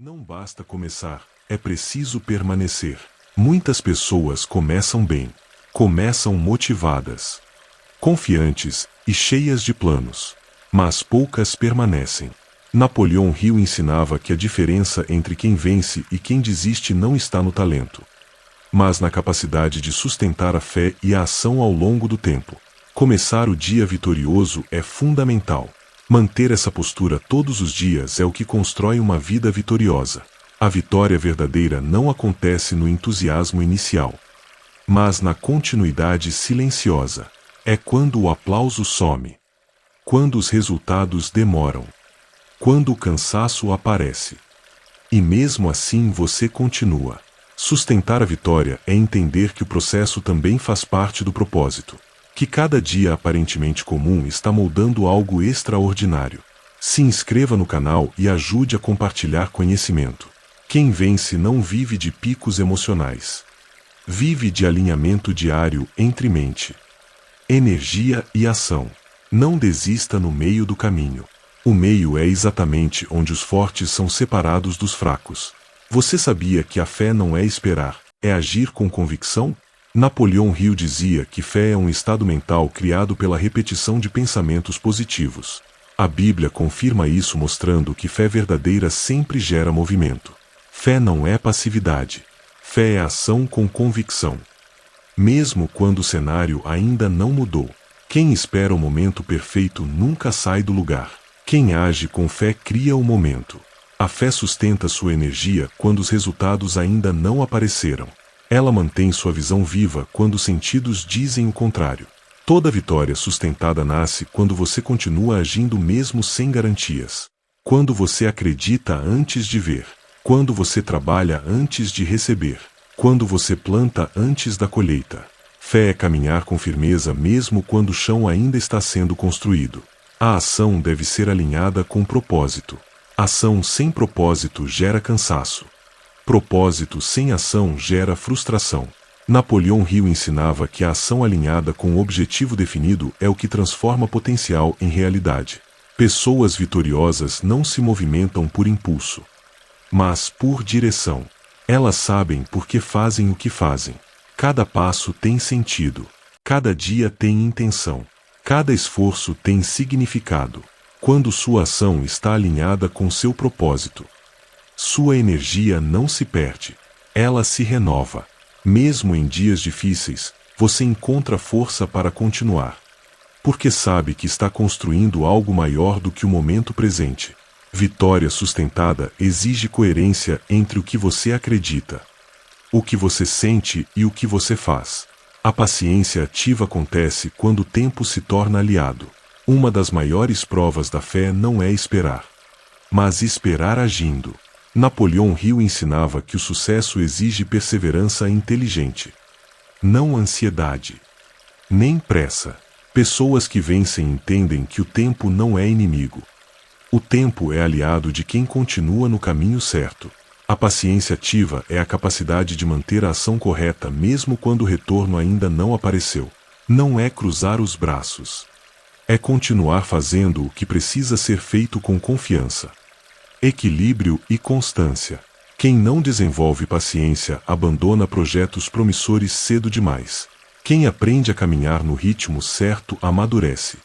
Não basta começar, é preciso permanecer. Muitas pessoas começam bem, começam motivadas, confiantes e cheias de planos, mas poucas permanecem. Napoleão Hill ensinava que a diferença entre quem vence e quem desiste não está no talento, mas na capacidade de sustentar a fé e a ação ao longo do tempo. Começar o dia vitorioso é fundamental. Manter essa postura todos os dias é o que constrói uma vida vitoriosa. A vitória verdadeira não acontece no entusiasmo inicial, mas na continuidade silenciosa. É quando o aplauso some, quando os resultados demoram, quando o cansaço aparece. E mesmo assim você continua. Sustentar a vitória é entender que o processo também faz parte do propósito, que cada dia aparentemente comum está moldando algo extraordinário. Se inscreva no canal e ajude a compartilhar conhecimento. Quem vence não vive de picos emocionais. Vive de alinhamento diário entre mente, energia e ação. Não desista no meio do caminho. O meio é exatamente onde os fortes são separados dos fracos. Você sabia que a fé não é esperar, é agir com convicção? Napoleão Hill dizia que fé é um estado mental criado pela repetição de pensamentos positivos. A Bíblia confirma isso, mostrando que fé verdadeira sempre gera movimento. Fé não é passividade. Fé é ação com convicção. Mesmo quando o cenário ainda não mudou. Quem espera o momento perfeito nunca sai do lugar. Quem age com fé cria o momento. A fé sustenta sua energia quando os resultados ainda não apareceram. Ela mantém sua visão viva quando os sentidos dizem o contrário. Toda vitória sustentada nasce quando você continua agindo mesmo sem garantias. Quando você acredita antes de ver. Quando você trabalha antes de receber. Quando você planta antes da colheita. Fé é caminhar com firmeza mesmo quando o chão ainda está sendo construído. A ação deve ser alinhada com propósito. Ação sem propósito gera cansaço. Propósito sem ação gera frustração. Napoleão Hill ensinava que a ação alinhada com o objetivo definido é o que transforma potencial em realidade. Pessoas vitoriosas não se movimentam por impulso, mas por direção. Elas sabem por que fazem o que fazem. Cada passo tem sentido. Cada dia tem intenção. Cada esforço tem significado. Quando sua ação está alinhada com seu propósito, sua energia não se perde. Ela se renova. Mesmo em dias difíceis, você encontra força para continuar. Porque sabe que está construindo algo maior do que o momento presente. Vitória sustentada exige coerência entre o que você acredita, o que você sente e o que você faz. A paciência ativa acontece quando o tempo se torna aliado. Uma das maiores provas da fé não é esperar, mas esperar agindo. Napoleão Hill ensinava que o sucesso exige perseverança inteligente, não ansiedade, nem pressa. Pessoas que vencem entendem que o tempo não é inimigo. O tempo é aliado de quem continua no caminho certo. A paciência ativa é a capacidade de manter a ação correta mesmo quando o retorno ainda não apareceu. Não é cruzar os braços. É continuar fazendo o que precisa ser feito com confiança, equilíbrio e constância. Quem não desenvolve paciência abandona projetos promissores cedo demais. Quem aprende a caminhar no ritmo certo amadurece,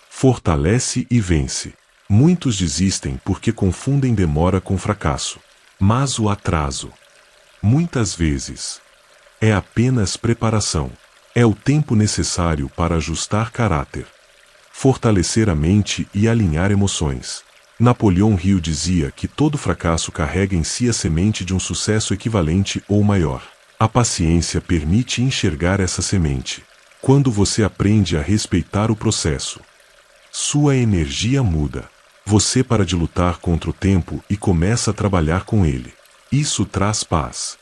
fortalece e vence. Muitos desistem porque confundem demora com fracasso. Mas o atraso, muitas vezes, é apenas preparação. É o tempo necessário para ajustar caráter, fortalecer a mente e alinhar emoções. Napoleão Hill dizia que todo fracasso carrega em si a semente de um sucesso equivalente ou maior. A paciência permite enxergar essa semente. Quando você aprende a respeitar o processo, sua energia muda. Você para de lutar contra o tempo e começa a trabalhar com ele. Isso traz paz,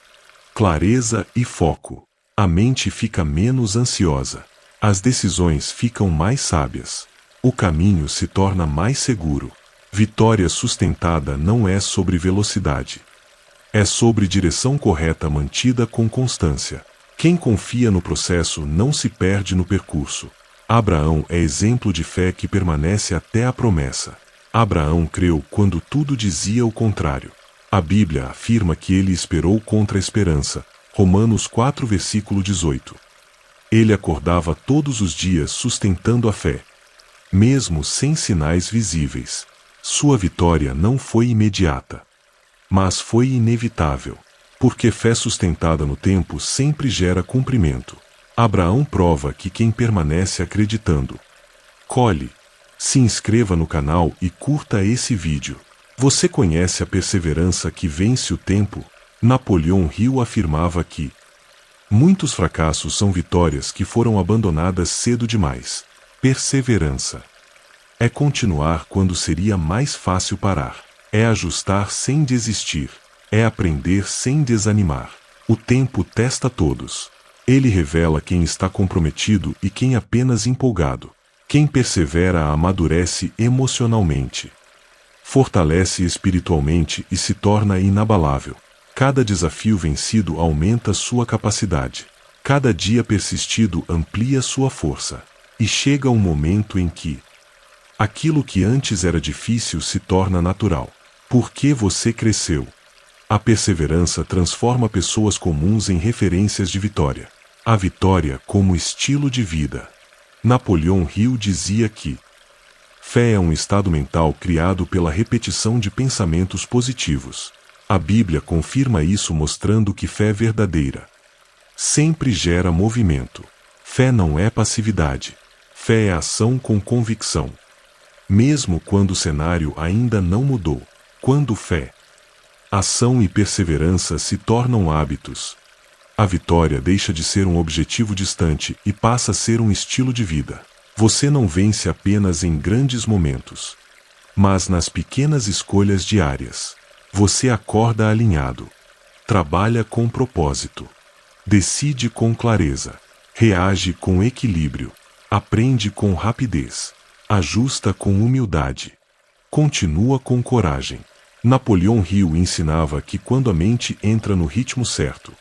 clareza e foco. A mente fica menos ansiosa. As decisões ficam mais sábias. O caminho se torna mais seguro. Vitória sustentada não é sobre velocidade. É sobre direção correta mantida com constância. Quem confia no processo não se perde no percurso. Abraão é exemplo de fé que permanece até a promessa. Abraão creu quando tudo dizia o contrário. A Bíblia afirma que ele esperou contra a esperança. Romanos 4, versículo 18. Ele acordava todos os dias sustentando a fé. Mesmo sem sinais visíveis, sua vitória não foi imediata. Mas foi inevitável. Porque fé sustentada no tempo sempre gera cumprimento. Abraão prova que quem permanece acreditando, colhe. Se inscreva no canal e curta esse vídeo. Você conhece a perseverança que vence o tempo? Napoleão Hill afirmava que muitos fracassos são vitórias que foram abandonadas cedo demais. Perseverança é continuar quando seria mais fácil parar. É ajustar sem desistir. É aprender sem desanimar. O tempo testa todos. Ele revela quem está comprometido e quem apenas empolgado. Quem persevera amadurece emocionalmente, fortalece espiritualmente e se torna inabalável. Cada desafio vencido aumenta sua capacidade. Cada dia persistido amplia sua força. E chega um momento em que aquilo que antes era difícil se torna natural. Porque você cresceu. A perseverança transforma pessoas comuns em referências de vitória. A vitória como estilo de vida. Napoleão Hill dizia que fé é um estado mental criado pela repetição de pensamentos positivos. A Bíblia confirma isso mostrando que fé verdadeira sempre gera movimento. Fé não é passividade. Fé é ação com convicção. Mesmo quando o cenário ainda não mudou. Quando fé, ação e perseverança se tornam hábitos, a vitória deixa de ser um objetivo distante e passa a ser um estilo de vida. Você não vence apenas em grandes momentos, mas nas pequenas escolhas diárias. Você acorda alinhado, trabalha com propósito, decide com clareza, reage com equilíbrio, aprende com rapidez, ajusta com humildade, continua com coragem. Napoleão Hill ensinava que quando a mente entra no ritmo certo,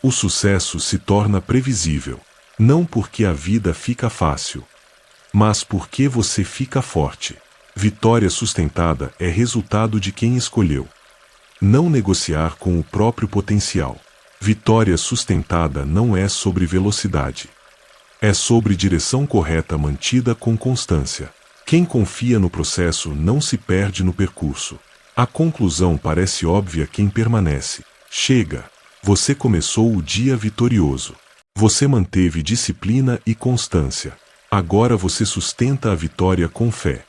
o sucesso se torna previsível, não porque a vida fica fácil, mas porque você fica forte. Vitória sustentada é resultado de quem escolheu não negociar com o próprio potencial. Vitória sustentada não é sobre velocidade. É sobre direção correta mantida com constância. Quem confia no processo não se perde no percurso. A conclusão parece óbvia quem permanece. Chega. Você começou o dia vitorioso. Você manteve disciplina e constância. Agora você sustenta a vitória com fé,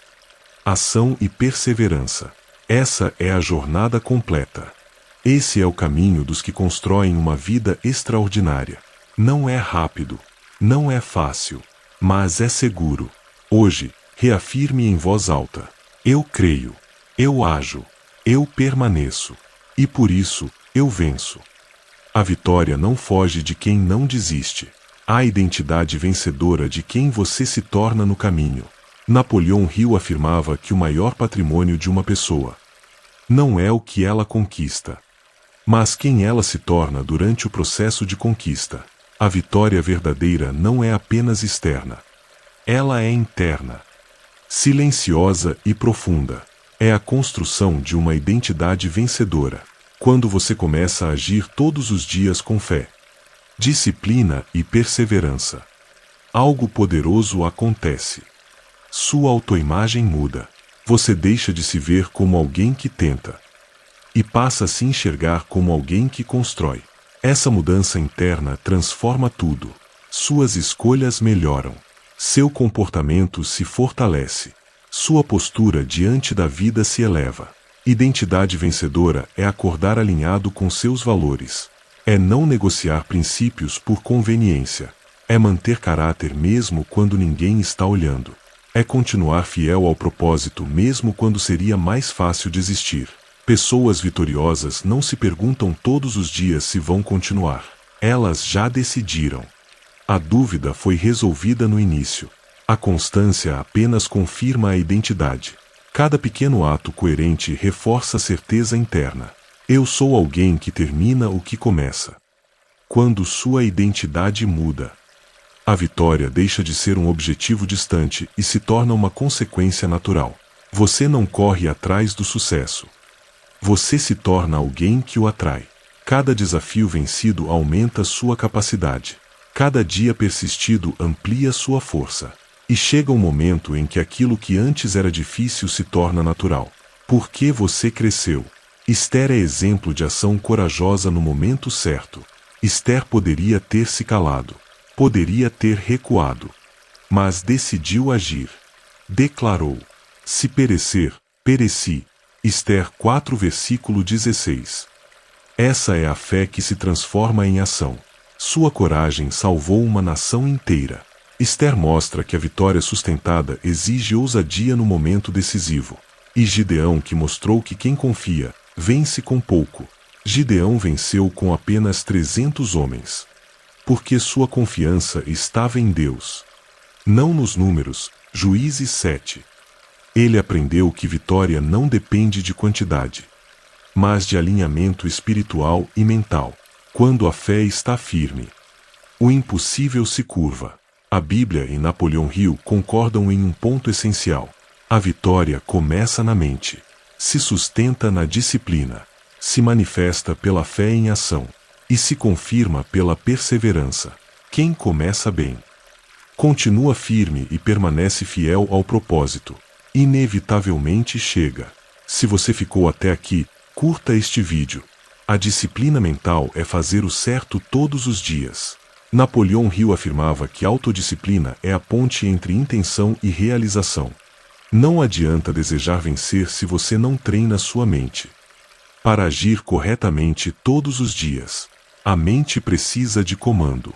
ação e perseverança. Essa é a jornada completa. Esse é o caminho dos que constroem uma vida extraordinária. Não é rápido, não é fácil, mas é seguro. Hoje, reafirme em voz alta: eu creio, eu ajo, eu permaneço, e por isso, eu venço. A vitória não foge de quem não desiste. A identidade vencedora de quem você se torna no caminho. Napoleão Hill afirmava que o maior patrimônio de uma pessoa não é o que ela conquista, mas quem ela se torna durante o processo de conquista. A vitória verdadeira não é apenas externa. Ela é interna, silenciosa e profunda. É a construção de uma identidade vencedora. Quando você começa a agir todos os dias com fé, disciplina e perseverança, algo poderoso acontece. Sua autoimagem muda. Você deixa de se ver como alguém que tenta e passa a se enxergar como alguém que constrói. Essa mudança interna transforma tudo. Suas escolhas melhoram. Seu comportamento se fortalece. Sua postura diante da vida se eleva. Identidade vencedora é acordar alinhado com seus valores. É não negociar princípios por conveniência. É manter caráter mesmo quando ninguém está olhando. É continuar fiel ao propósito mesmo quando seria mais fácil desistir. Pessoas vitoriosas não se perguntam todos os dias se vão continuar. Elas já decidiram. A dúvida foi resolvida no início. A constância apenas confirma a identidade. Cada pequeno ato coerente reforça a certeza interna. Eu sou alguém que termina o que começa. Quando sua identidade muda, a vitória deixa de ser um objetivo distante e se torna uma consequência natural. Você não corre atrás do sucesso. você se torna alguém que o atrai. Cada desafio vencido aumenta sua capacidade. Cada dia persistido amplia sua força. E chega um momento em que aquilo que antes era difícil se torna natural. Porque você cresceu. Esther é exemplo de ação corajosa no momento certo. Esther poderia ter se calado. Poderia ter recuado. Mas decidiu agir. Declarou: se perecer, pereci. Esther 4 versículo 16. Essa é a fé que se transforma em ação. Sua coragem salvou uma nação inteira. Esther mostra que a vitória sustentada exige ousadia no momento decisivo. E Gideão, que mostrou que quem confia, vence com pouco. Gideão venceu com apenas 300 homens. Porque sua confiança estava em Deus. Não nos números. Juízes 7. Ele aprendeu que vitória não depende de quantidade, mas de alinhamento espiritual e mental. Quando a fé está firme, o impossível se curva. A Bíblia e Napoleão Hill concordam em um ponto essencial. A vitória começa na mente, se sustenta na disciplina, se manifesta pela fé em ação e se confirma pela perseverança. Quem começa bem, continua firme e permanece fiel ao propósito, inevitavelmente chega. Se você ficou até aqui, curta este vídeo. A disciplina mental é fazer o certo todos os dias. Napoleão Hill afirmava que autodisciplina é a ponte entre intenção e realização. Não adianta desejar vencer se você não treina sua mente. Para agir corretamente todos os dias, a mente precisa de comando,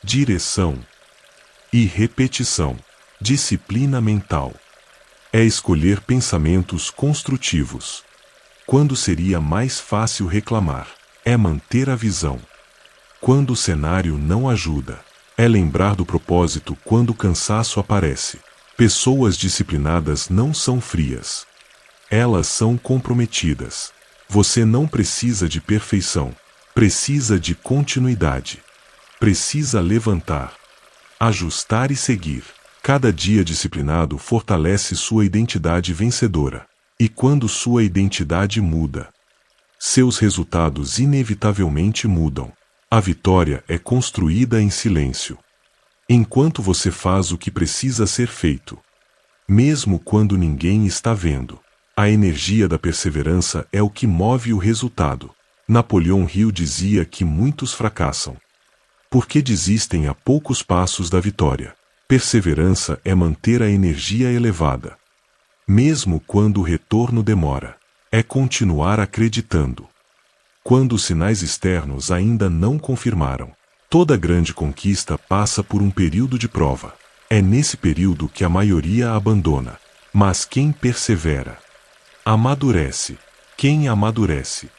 direção e repetição. Disciplina mental é escolher pensamentos construtivos. Quando seria mais fácil reclamar, é manter a visão. Quando o cenário não ajuda, é lembrar do propósito quando o cansaço aparece. Pessoas disciplinadas não são frias. Elas são comprometidas. Você não precisa de perfeição. Precisa de continuidade. Precisa levantar, ajustar e seguir. Cada dia disciplinado fortalece sua identidade vencedora. E quando sua identidade muda, seus resultados inevitavelmente mudam. A vitória é construída em silêncio. Enquanto você faz o que precisa ser feito, mesmo quando ninguém está vendo, a energia da perseverança é o que move o resultado. Napoleão Hill dizia que muitos fracassam porque desistem a poucos passos da vitória. Perseverança é manter a energia elevada, mesmo quando o retorno demora. É continuar acreditando quando os sinais externos ainda não confirmaram. Toda grande conquista passa por um período de prova. É nesse período que a maioria abandona. Mas quem persevera, amadurece. Quem amadurece,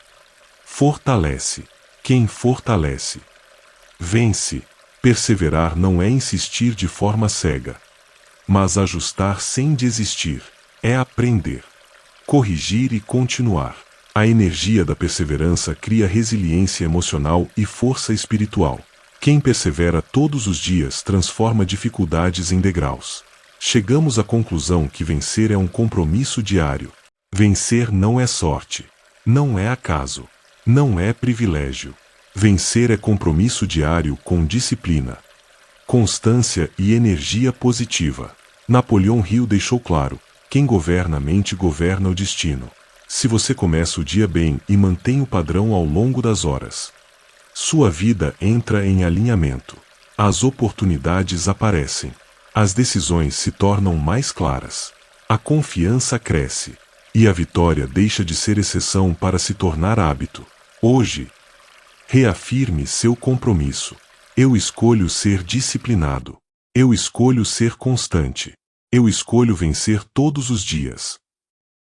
fortalece. Quem fortalece, vence. Perseverar não é insistir de forma cega, mas ajustar sem desistir. É aprender, corrigir e continuar. A energia da perseverança cria resiliência emocional e força espiritual. Quem persevera todos os dias transforma dificuldades em degraus. Chegamos à conclusão que vencer é um compromisso diário. Vencer não é sorte, não é acaso, não é privilégio. Vencer é compromisso diário com disciplina, constância e energia positiva. Napoleão Hill deixou claro: quem governa a mente governa o destino. Se você começa o dia bem e mantém o padrão ao longo das horas, sua vida entra em alinhamento. As oportunidades aparecem. As decisões se tornam mais claras. A confiança cresce. E a vitória deixa de ser exceção para se tornar hábito. Hoje, reafirme seu compromisso. Eu escolho ser disciplinado. Eu escolho ser constante. Eu escolho vencer todos os dias.